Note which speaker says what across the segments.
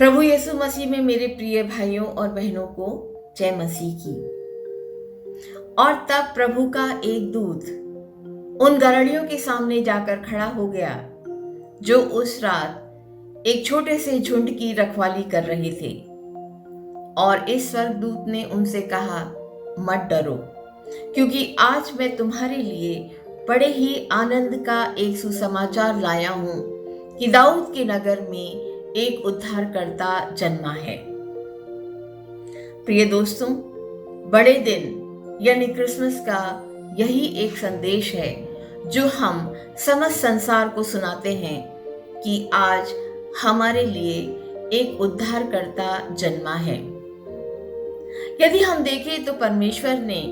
Speaker 1: प्रभु यीशु मसीह में मेरे प्रिय भाइयों और बहनों को जय मसीह की। और तब प्रभु का एक दूत उन गड़रियों के सामने जाकर खड़ा हो गया जो उस रात एक छोटे से झुंड की रखवाली कर रहे थे। और इस स्वर्गदूत ने उनसे कहा, मत डरो, क्योंकि आज मैं तुम्हारे लिए बड़े ही आनंद का एक सुसमाचार लाया हूं कि दाऊद के नगर में एक उद्धारकर्ता जन्मा है। प्रिय दोस्तों, बड़े दिन यानी क्रिसमस का यही एक संदेश है जो हम समस्त संसार को सुनाते हैं कि आज हमारे लिए एक उद्धारकर्ता जन्मा है। यदि हम देखें तो परमेश्वर ने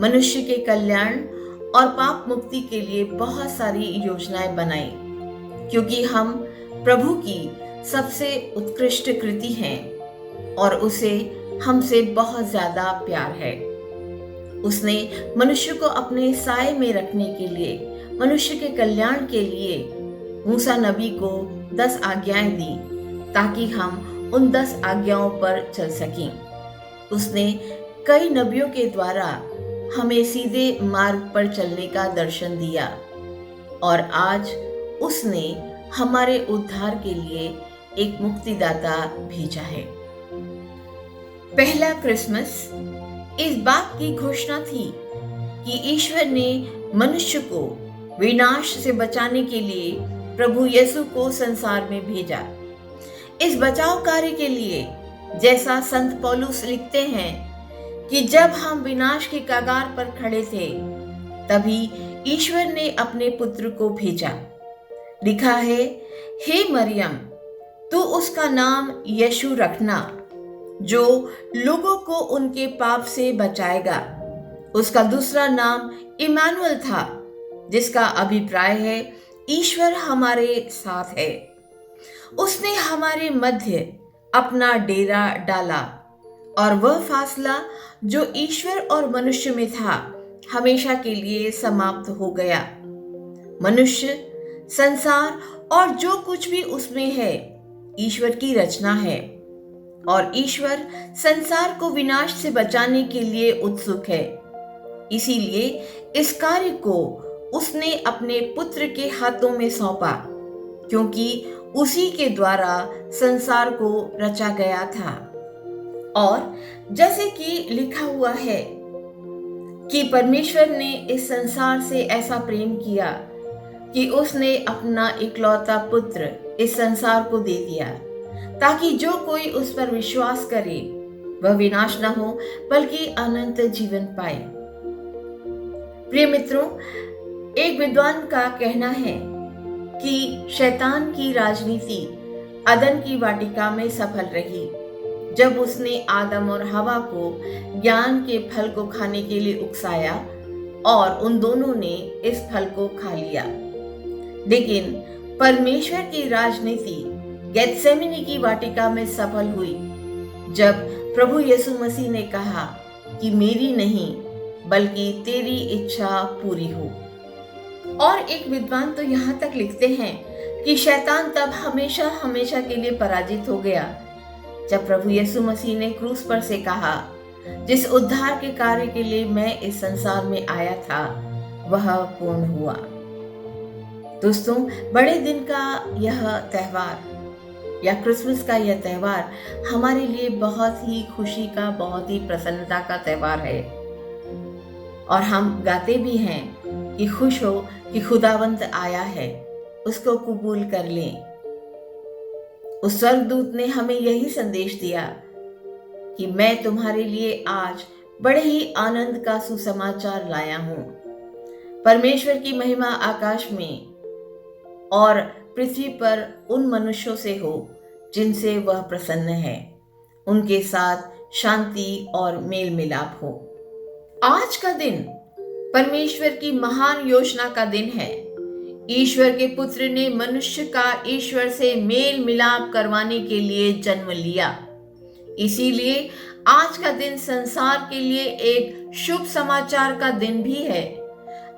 Speaker 1: मनुष्य के कल्याण और पाप मुक्ति के लिए बहुत सारी योजनाएं बनाई, क्योंकि हम प्रभु की सबसे उत्कृष्ट कृति हैं और उसे हमसे बहुत ज्यादा प्यार है। उसने मनुष्य को अपने साए में रखने के लिए, मनुष्य के कल्याण के लिए मूसा नबी को 10 आज्ञाएं दी ताकि हम उन 10 आज्ञाओं पर चल सकें। उसने कई नबियों के द्वारा हमें सीधे मार्ग पर चलने का दर्शन दिया और आज उसने हमारे उद्धार के लिए एक मुक्तिदाता भेजा है। पहला क्रिसमस इस बात की घोषणा थी कि ईश्वर ने मनुष्य को विनाश से बचाने के लिए प्रभु यीशु को संसार में भेजा। इस बचाव कार्य के लिए, जैसा संत पौलुस लिखते हैं कि जब हम विनाश के कगार पर खड़े थे तभी ईश्वर ने अपने पुत्र को भेजा। लिखा है, हे मरियम, तू उसका नाम यीशु रखना जो लोगों को उनके पाप से बचाएगा। उसका दूसरा नाम इमानुएल था, जिसका अभिप्राय है ईश्वर हमारे साथ है। उसने हमारे मध्य अपना डेरा डाला और वह फासला जो ईश्वर और मनुष्य में था हमेशा के लिए समाप्त हो गया। मनुष्य, संसार और जो कुछ भी उसमें है ईश्वर की रचना है और ईश्वर संसार को विनाश से बचाने के लिए उत्सुक है। इसीलिए इस कार्य को उसने अपने पुत्र के हाथों में सौंपा, क्योंकि उसी के द्वारा संसार को रचा गया था। और जैसे कि लिखा हुआ है कि परमेश्वर ने इस संसार से ऐसा प्रेम किया कि उसने अपना इकलौता पुत्र इस संसार को दे दिया, ताकि जो कोई उस पर विश्वास करे वह विनाश न हो बल्कि अनंत जीवन पाए। प्रिय मित्रों, एक विद्वान का कहना है कि शैतान की राजनीति अदन की वाटिका में सफल रही, जब उसने आदम और हवा को ज्ञान के फल को खाने के लिए उकसाया और उन दोनों ने इस फल को खा लिया। लेकिन परमेश्वर की राजनीति गेत्सेमनी की वाटिका में सफल हुई, जब प्रभु यीशु मसीह ने कहा कि मेरी नहीं बल्कि तेरी इच्छा पूरी हो। और एक विद्वान तो यहाँ तक लिखते हैं कि शैतान तब हमेशा हमेशा के लिए पराजित हो गया जब प्रभु यीशु मसीह ने क्रूस पर से कहा, जिस उद्धार के कार्य के लिए मैं इस संसार में आया था वह पूर्ण हुआ। दोस्तों, बड़े दिन का यह त्योहार या क्रिसमस का यह त्योहार हमारे लिए बहुत ही खुशी का, बहुत ही प्रसन्नता का त्योहार है। और हम गाते भी हैं कि खुश हो कि खुदावंत आया है, उसको कबूल कर लें। उस स्वर्गदूत ने हमें यही संदेश दिया कि मैं तुम्हारे लिए आज बड़े ही आनंद का सुसमाचार लाया हूं। परमेश्वर की महिमा आकाश में और पृथ्वी पर उन मनुष्यों से हो जिनसे वह प्रसन्न है, उनके साथ शांति और मेल मिलाप हो। आज का दिन परमेश्वर की महान योजना का दिन है। ईश्वर के पुत्र ने मनुष्य का ईश्वर से मेल मिलाप करवाने के लिए जन्म लिया। इसीलिए आज का दिन संसार के लिए एक शुभ समाचार का दिन भी है।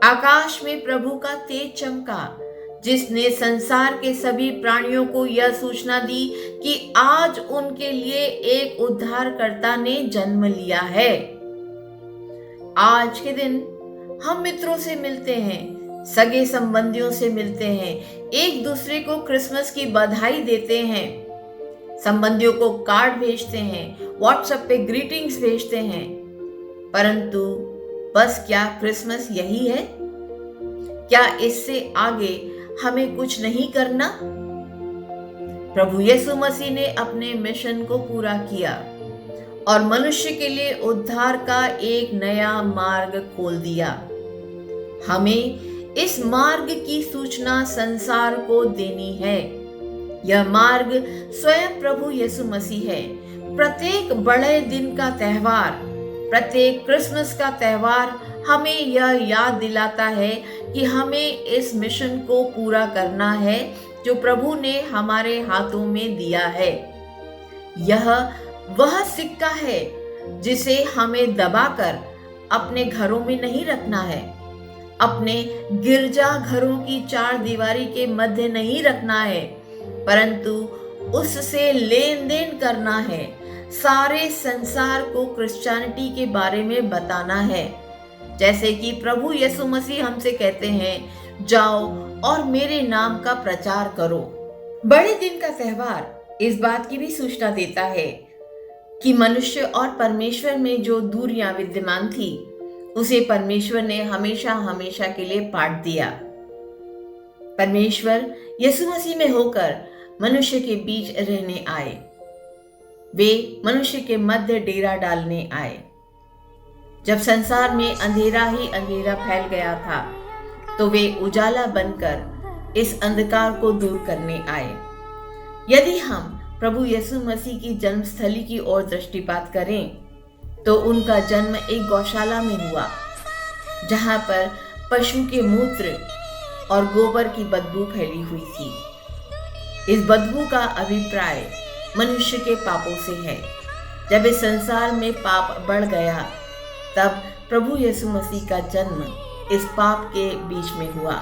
Speaker 1: आकाश में प्रभु का तेज चमका, जिसने संसार के सभी प्राणियों को यह सूचना दी कि आज उनके लिए एक उद्धारकर्ता ने जन्म लिया है। आज के दिन हम मित्रों से मिलते हैं, सगे संबंधियों से मिलते हैं, एक दूसरे को क्रिसमस की बधाई देते हैं, संबंधियों को कार्ड भेजते हैं, व्हाट्सएप पे ग्रीटिंग्स भेजते हैं। परंतु बस क्या क्रिसमस यही है? क्या इससे आगे हमें कुछ नहीं करना? प्रभु यीशु मसीह ने अपने मिशन को पूरा किया और मनुष्य के लिए उद्धार का एक नया मार्ग खोल दिया। हमें इस मार्ग की सूचना संसार को देनी है। यह मार्ग स्वयं प्रभु यीशु मसीह है। प्रत्येक बड़े दिन का त्योहार, प्रत्येक क्रिसमस का त्योहार हमें यह याद दिलाता है कि हमें इस मिशन को पूरा करना है जो प्रभु ने हमारे हाथों में दिया है। यह वह सिक्का है जिसे हमें दबाकर अपने घरों में नहीं रखना है, अपने गिरजा घरों की चार दीवारी के मध्य नहीं रखना है, परंतु उससे लेन देन करना है। सारे संसार को क्रिश्चियनिटी के बारे में बताना है। जैसे कि प्रभु यीशु मसीह हमसे कहते हैं, जाओ और मेरे नाम का प्रचार करो। बड़े दिन का त्योहार इस बात की भी सूचना देता है कि मनुष्य और परमेश्वर में जो दूरियां विद्यमान थी उसे परमेश्वर ने हमेशा हमेशा के लिए पाट दिया। परमेश्वर यीशु मसीह में होकर मनुष्य के बीच रहने आए। वे मनुष्य के मध्य डेरा डालने आए। जब संसार में अंधेरा ही अंधेरा फैल गया था तो वे उजाला बनकर इस अंधकार को दूर करने आए। यदि हम प्रभु यीशु मसीह की जन्मस्थली की ओर दृष्टिपात करें तो उनका जन्म एक गौशाला में हुआ, जहां पर पशु के मूत्र और गोबर की बदबू फैली हुई थी। इस बदबू का अभिप्राय मनुष्य के पापों से है। जब इस संसार में पाप बढ़ गया तब प्रभु यीशु मसीह का जन्म इस पाप के बीच में हुआ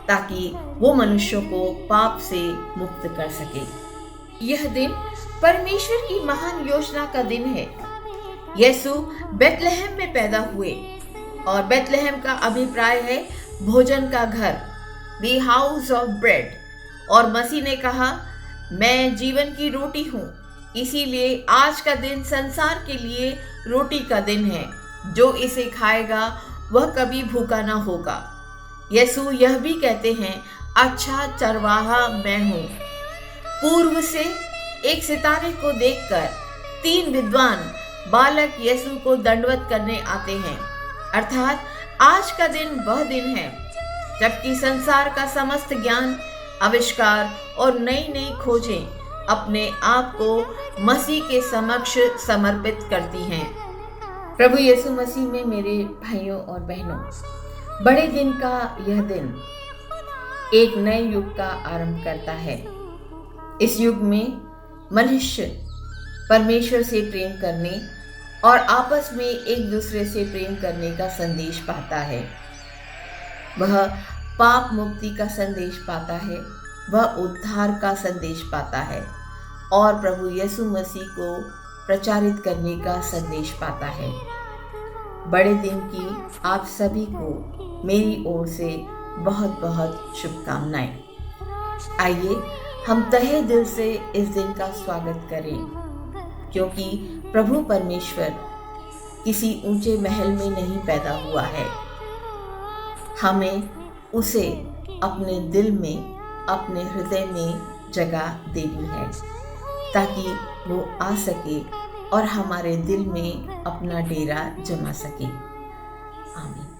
Speaker 1: ताकि वो मनुष्यों को पाप से मुक्त कर सके। यह दिन परमेश्वर की महान योजना का दिन है। यीशु बेथलेहम में पैदा हुए और बेथलेहम का अभिप्राय है भोजन का घर, द हाउस ऑफ ब्रेड। और मसीह ने कहा, मैं जीवन की रोटी हूँ, इसीलिए आज का दिन संसार के लिए रोटी का दिन है। जो इसे खाएगा वह कभी भूखा ना होगा। यीशु यह भी कहते हैं, अच्छा चरवाहा मैं हूँ। पूर्व से एक सितारे को देखकर 3 विद्वान बालक यीशु को दंडवत करने आते हैं। अर्थात आज का दिन वह दिन है जबकि संसार का समस्त ज्ञान, आविष्कार और नई नई खोजें अपने आप को मसीह के समक्ष समर्पित करती हैं। प्रभु यीशु मसीह में मेरे भाइयों और बहनों, बड़े दिन का यह दिन एक नए युग का आरंभ करता है। इस युग में मनुष्य परमेश्वर से प्रेम करने और आपस में एक दूसरे से प्रेम करने का संदेश पाता है। वह पाप मुक्ति का संदेश पाता है, वह उद्धार का संदेश पाता है और प्रभु यीशु मसीह को प्रचारित करने का संदेश पाता है। बड़े दिन की आप सभी को मेरी ओर से बहुत बहुत शुभकामनाएं। आइए हम तहे दिल से इस दिन का स्वागत करें, क्योंकि प्रभु परमेश्वर किसी ऊंचे महल में नहीं पैदा हुआ है। हमें उसे अपने दिल में, अपने हृदय में जगह देनी है ताकि वो आ सके और हमारे दिल में अपना डेरा जमा सके। आमीन।